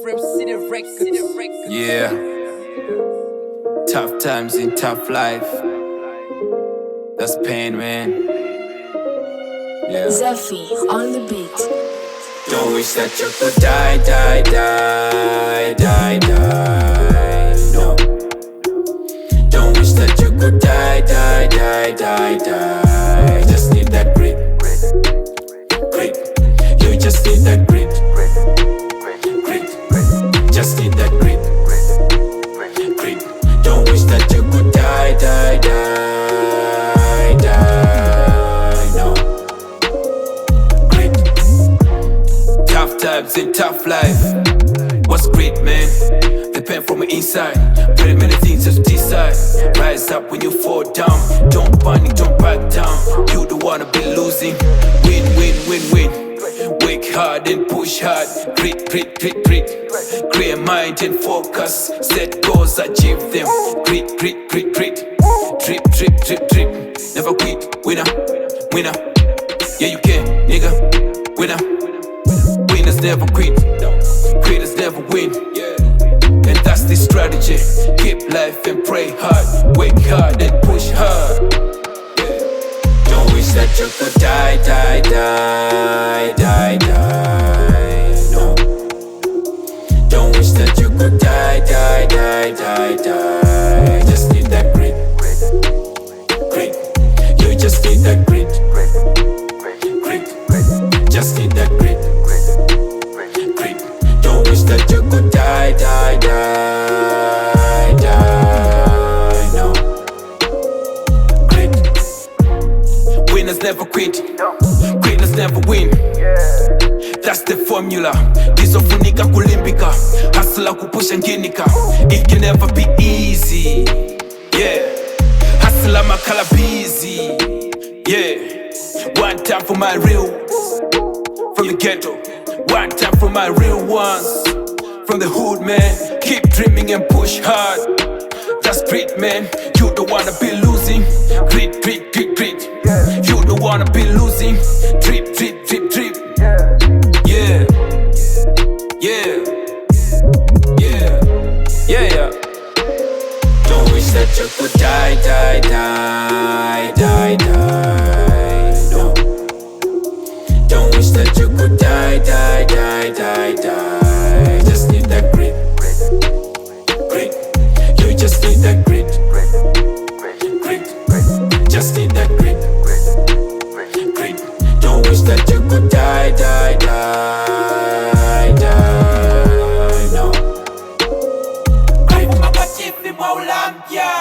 Yeah, tough times in tough life. That's pain, man. Yeah. Zephy on the beat. Don't wish that you could die. No. Don't wish that you could die. Just need that grit. You just need that grit. Just need that grit. Don't wish that you could die. No. Grit. Tough times in tough life. What's grit, man? The pain from the inside. Pretty many things to decide. Rise up when you fall down. Don't panic, don't back down. You don't wanna be losing. Win. Work hard and push hard. Grit. Clear mind and focus. Set goals, achieve them. Grit. Trip. Never quit. Winner. Yeah, you can, nigga. Winner. Winners never quit. Quitters never win. And that's the strategy. Keep life and pray hard. Work hard and push hard. Don't wish that you could die. No. Don't wish that you could die. Just need that grit. You just need that grit. Just need that grit. Don't wish that you could die. No. Grit. Winners never quit. Quitters never win. That's the formula. Dizofunika kulimbika. Hustler kupusha nginika. It can never be easy. Yeah. Hustler makala busy. Yeah. One time for my real from the ghetto. One time for my real ones from the hood, man. Keep dreaming and push hard. That's grit, man. You don't wanna be losing. Grit. You don't wanna be losing. Drip. Yeah. Don't wish that you could die. No. Don't wish that you could die. Just need that grit. You just need that grit. Just need that grit. Don't wish that you could die. No. Mwabulambia.